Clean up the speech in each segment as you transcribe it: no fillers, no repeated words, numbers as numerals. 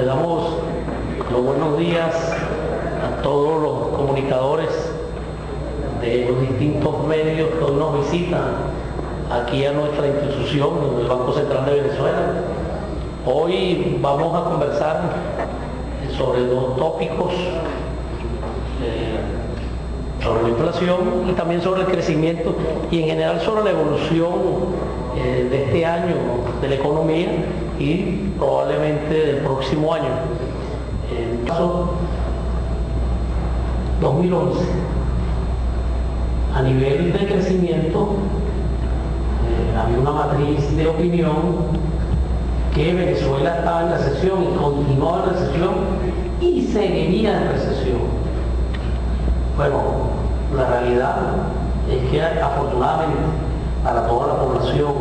Le damos los buenos días a todos los comunicadores de los distintos medios que hoy nos visitan aquí a nuestra institución, el Banco Central de Venezuela. Hoy vamos a conversar sobre dos tópicos, sobre la inflación y también sobre el crecimiento y en general sobre la evolución de este año de la economía y probablemente del próximo año. En el caso 2011, a nivel de crecimiento, había una matriz de opinión que Venezuela estaba en recesión y continuaba en recesión y seguiría en recesión. Bueno, la realidad es que afortunadamente para toda la población,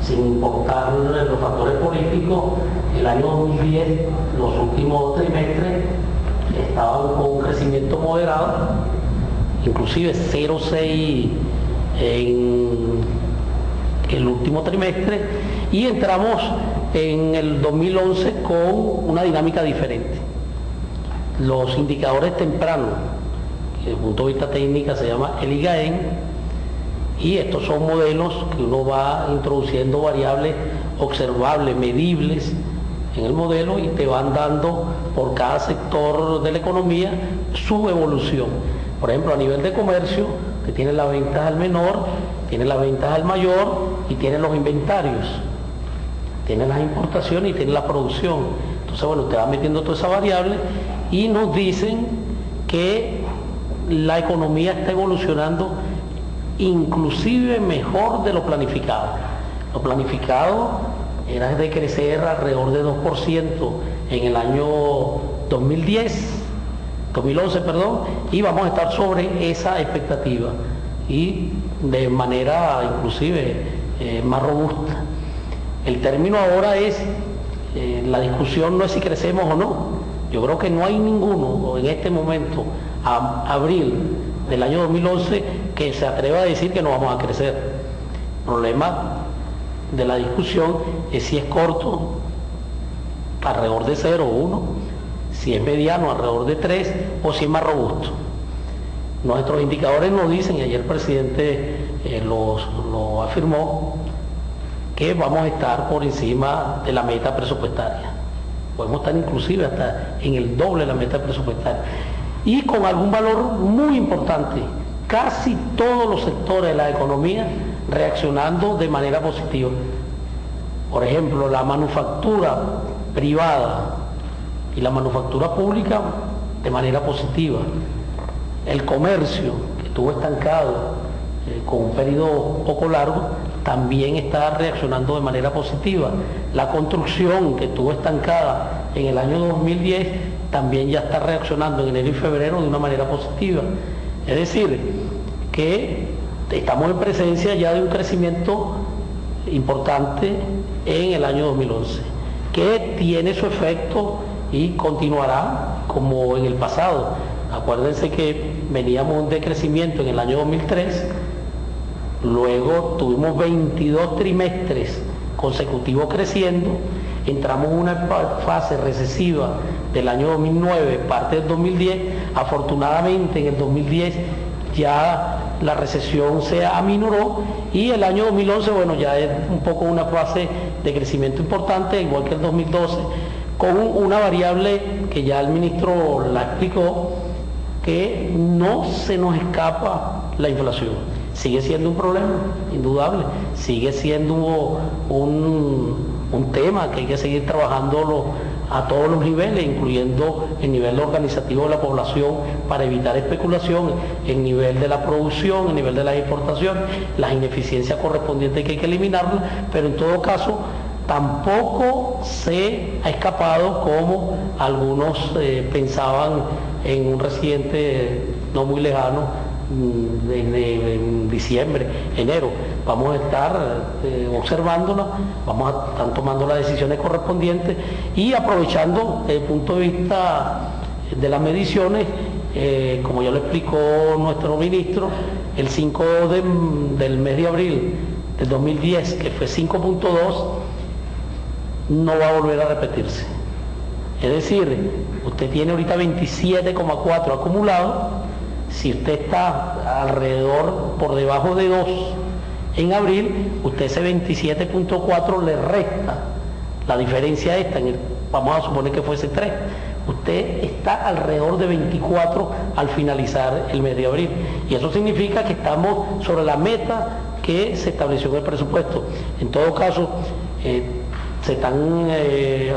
sin importar los factores políticos, el año 2010, los últimos trimestres, estaban con un crecimiento moderado, inclusive 0,6 en el último trimestre, y entramos en el 2011 con una dinámica diferente. Los indicadores tempranos, que desde el punto de vista técnico se llama el IGAEN, y estos son modelos que uno va introduciendo variables observables, medibles en el modelo y te van dando por cada sector de la economía su evolución. Por ejemplo, a nivel de comercio, que tiene las ventas al menor, tiene las ventas al mayor y tiene los inventarios, tiene las importaciones y tiene la producción. Entonces, bueno, te va metiendo toda esa variable y nos dicen que la economía está evolucionando inclusive mejor de lo planificado. Lo planificado era de crecer alrededor de 2% en el año 2011, y vamos a estar sobre esa expectativa y de manera inclusive más robusta. El término ahora es, la discusión no es si crecemos o no. Yo creo que no hay ninguno en este momento, a abril del año 2011, que se atreva a decir que no vamos a crecer. El problema de la discusión es si es corto, alrededor de 0 o 1, si es mediano, alrededor de 3, o si es más robusto. Nuestros indicadores nos dicen, y ayer el presidente lo afirmó, que vamos a estar por encima de la meta presupuestaria. Podemos estar inclusive hasta en el doble de la meta presupuestaria. Y con algún valor muy importante, casi todos los sectores de la economía reaccionando de manera positiva. Por ejemplo, la manufactura privada y la manufactura pública de manera positiva. El comercio, que estuvo estancado con un periodo poco largo, también está reaccionando de manera positiva. La construcción, que estuvo estancada en el año 2010, también ya está reaccionando en enero y febrero de una manera positiva. Es decir, que estamos en presencia ya de un crecimiento importante en el año 2011, que tiene su efecto y continuará como en el pasado. Acuérdense que veníamos de crecimiento en el año 2003, luego tuvimos 22 trimestres consecutivos creciendo, entramos en una fase recesiva del año 2009, parte del 2010, afortunadamente en el 2010 ya la recesión se aminoró y el año 2011, bueno, ya es un poco una fase de crecimiento importante, igual que el 2012, con una variable que ya el ministro la explicó, que no se nos escapa la inflación. Sigue siendo un problema, indudable, sigue siendo un tema que hay que seguir trabajándolo a todos los niveles, incluyendo el nivel organizativo de la población para evitar especulación, el nivel de la producción, el nivel de las exportaciones, las ineficiencias correspondientes que hay que eliminarlas, pero en todo caso tampoco se ha escapado como algunos pensaban en un reciente no muy lejano, en diciembre, enero. Vamos a estar observándola, vamos a estar tomando las decisiones correspondientes y aprovechando desde el punto de vista de las mediciones, como ya lo explicó nuestro ministro, el 5 del mes de abril del 2010, que fue 5.2, no va a volver a repetirse. Es decir, usted tiene ahorita 27,4 acumulado. Si usted está alrededor por debajo de 2 en abril, usted ese 27,4 le resta la diferencia esta, vamos a suponer que fuese 3. Usted está alrededor de 24 al finalizar el mes de abril. Y eso significa que estamos sobre la meta que se estableció en el presupuesto. En todo caso, se están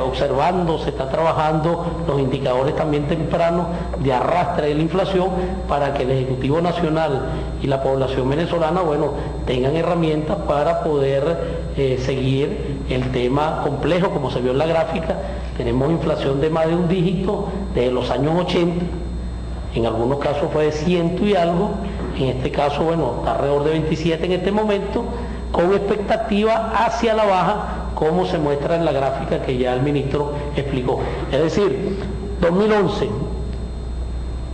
observando, se está trabajando los indicadores también tempranos de arrastre de la inflación para que el Ejecutivo Nacional y la población venezolana, bueno, tengan herramientas para poder seguir el tema complejo, como se vio en la gráfica. Tenemos inflación de más de un dígito desde los años 80, en algunos casos fue de 100 y algo, en este caso, bueno, está alrededor de 27 en este momento, con expectativa hacia la baja, como se muestra en la gráfica que ya el ministro explicó. Es decir, 2011,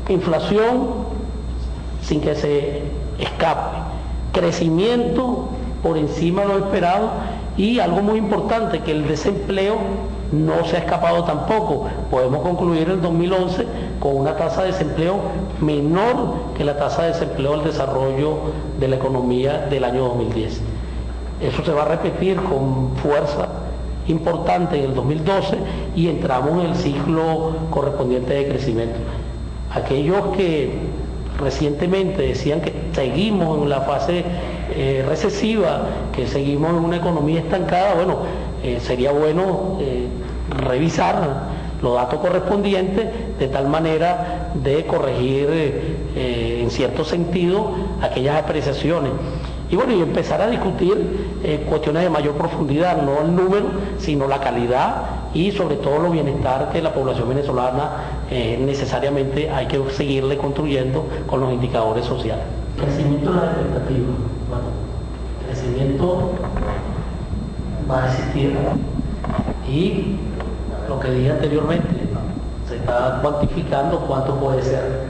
inflación sin que se escape, crecimiento por encima de lo esperado y algo muy importante, que el desempleo no se ha escapado tampoco. Podemos concluir el 2011 con una tasa de desempleo menor que la tasa de desempleo del desarrollo de la economía del año 2010. Eso se va a repetir con fuerza importante en el 2012 y entramos en el ciclo correspondiente de crecimiento. Aquellos que recientemente decían que seguimos en la fase recesiva, que seguimos en una economía estancada, bueno, sería bueno revisar los datos correspondientes de tal manera de corregir en cierto sentido aquellas apreciaciones. Y bueno, y empezar a discutir cuestiones de mayor profundidad, no el número, sino la calidad y sobre todo los bienestar que la población venezolana necesariamente hay que seguirle construyendo con los indicadores sociales. Crecimiento de las expectativas. Bueno, crecimiento va a existir y lo que dije anteriormente, se está cuantificando cuánto puede ser.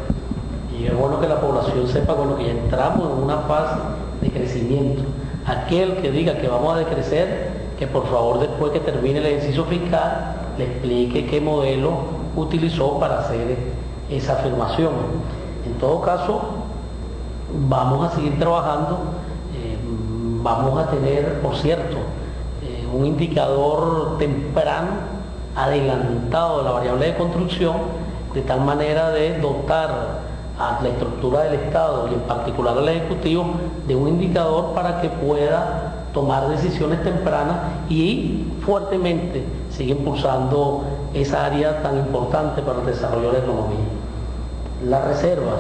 Y es bueno que la población sepa, bueno, que ya entramos en una fase de crecimiento. Aquel que diga que vamos a decrecer, que por favor después que termine el ejercicio fiscal le explique qué modelo utilizó para hacer esa afirmación. En todo caso, vamos a seguir trabajando, vamos a tener, por cierto, un indicador temprano adelantado de la variable de construcción, de tal manera de dotar a la estructura del Estado y en particular al Ejecutivo de un indicador para que pueda tomar decisiones tempranas y fuertemente sigue impulsando esa área tan importante para el desarrollo de la economía. Las reservas,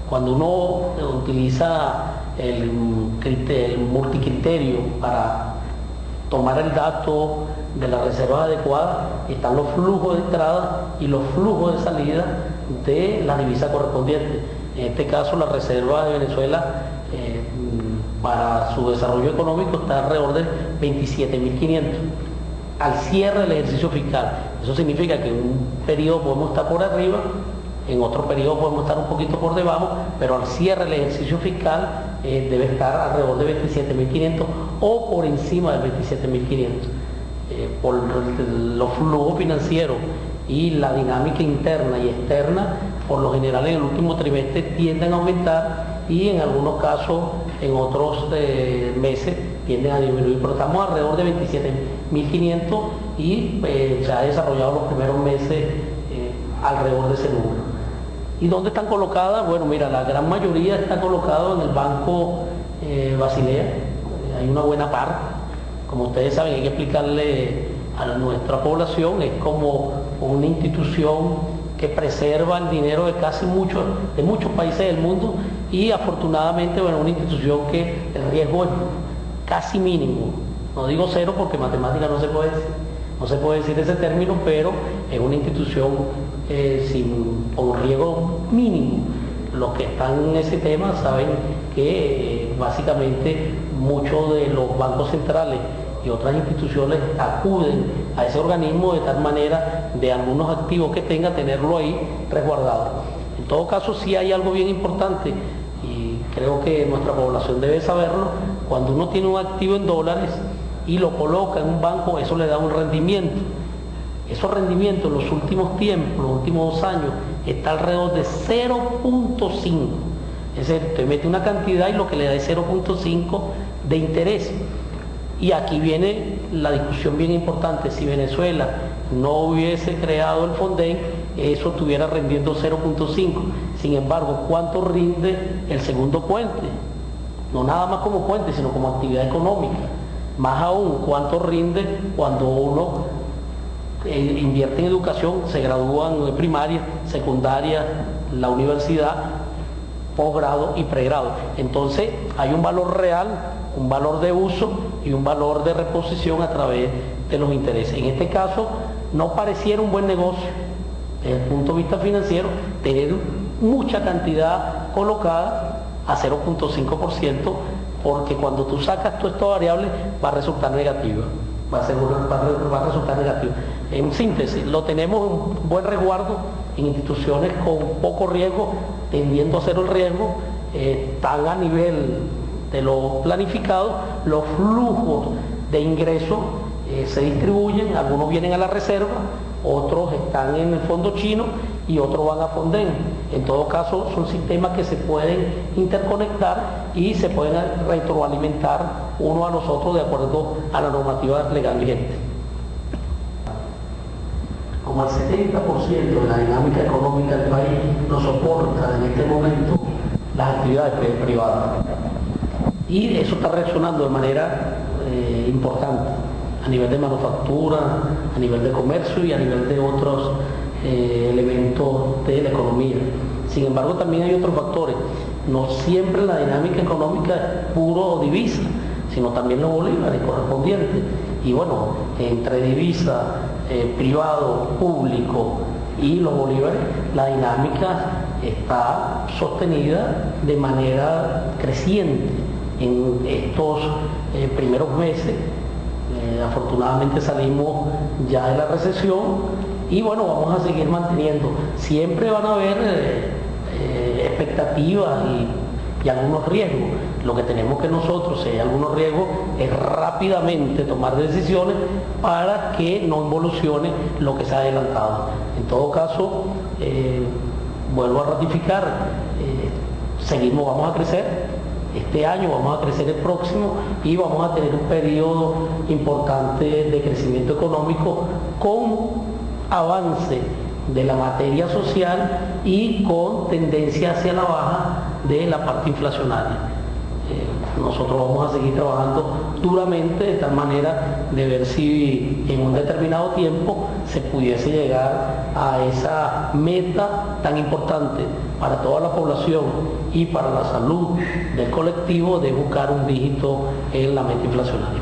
cuando uno utiliza el multicriterio para tomar el dato de las reservas adecuadas, están los flujos de entrada y los flujos de salida de la divisa correspondiente. En este caso, la reserva de Venezuela para su desarrollo económico está alrededor de 27.500 al cierre del ejercicio fiscal. Eso significa que en un periodo podemos estar por arriba, en otro periodo podemos estar un poquito por debajo, pero al cierre del ejercicio fiscal debe estar alrededor de 27.500 o por encima de 27.500. Por los flujos financieros y la dinámica interna y externa, por lo general en el último trimestre tienden a aumentar y en algunos casos, en otros meses, tienden a disminuir, pero estamos alrededor de 27.500 y se ha desarrollado los primeros meses alrededor de ese número. ¿Y dónde están colocadas? Bueno, mira, la gran mayoría está colocado en el Banco Basilea, hay una buena parte. Como ustedes saben, hay que explicarle a nuestra población, es como una institución que preserva el dinero de de muchos países del mundo y afortunadamente, bueno, una institución que el riesgo es casi mínimo. No digo cero porque matemática no se puede decir ese término, pero es una institución con riesgo mínimo. Los que están en ese tema saben que básicamente muchos de los bancos centrales y otras instituciones acuden a ese organismo de tal manera de algunos activos que tenga, tenerlo ahí resguardado. En todo caso, sí hay algo bien importante y creo que nuestra población debe saberlo. Cuando uno tiene un activo en dólares y lo coloca en un banco, eso le da un rendimiento. Esos rendimientos en los últimos tiempos, los últimos 2 años, está alrededor de 0.5. Es decir, usted mete una cantidad y lo que le da es 0.5 de interés. Y aquí viene la discusión bien importante. Si Venezuela no hubiese creado el Fonden, eso estuviera rendiendo 0.5. Sin embargo, ¿cuánto rinde el segundo puente? No nada más como puente, sino como actividad económica. Más aún, ¿cuánto rinde cuando uno invierte en educación, se gradúan de primaria, secundaria, la universidad, posgrado y pregrado? Entonces hay un valor real, un valor de uso y un valor de reposición a través de los intereses. En este caso no pareciera un buen negocio desde el punto de vista financiero tener mucha cantidad colocada a 0.5%, porque cuando tú sacas todas estas variables va a resultar negativa. Va a resultar negativo. En síntesis, lo tenemos en buen resguardo en instituciones con poco riesgo, tendiendo a cero el riesgo, están a nivel de lo planificado, los flujos de ingresos se distribuyen, algunos vienen a la reserva, otros están en el fondo chino y otros van a Fonden. En todo caso, son sistemas que se pueden interconectar y se pueden retroalimentar uno a los otros de acuerdo a la normativa legal vigente. Como el 70% de la dinámica económica del país no soporta en este momento las actividades privadas. Y eso está reaccionando de manera importante a nivel de manufactura, a nivel de comercio y a nivel de otros elementos de la economía. Sin embargo, también hay otros factores. No siempre la dinámica económica es puro divisa, sino también los bolívares correspondientes. Y bueno, entre divisa, privado, público y los bolívares, la dinámica está sostenida de manera creciente en estos primeros meses. Afortunadamente salimos ya de la recesión y bueno, vamos a seguir manteniendo. Siempre van a haber expectativas y algunos riesgos. Lo que tenemos que nosotros, si hay algunos riesgos, es rápidamente tomar decisiones para que no involucione lo que se ha adelantado. En todo caso, vuelvo a ratificar, vamos a crecer. Este año vamos a crecer el próximo y vamos a tener un periodo importante de crecimiento económico con avance de la materia social y con tendencia hacia la baja de la parte inflacionaria. Nosotros vamos a seguir trabajando duramente de tal manera de ver si en un determinado tiempo se pudiese llegar a esa meta tan importante para toda la población y para la salud del colectivo de buscar un dígito en la meta inflacionaria.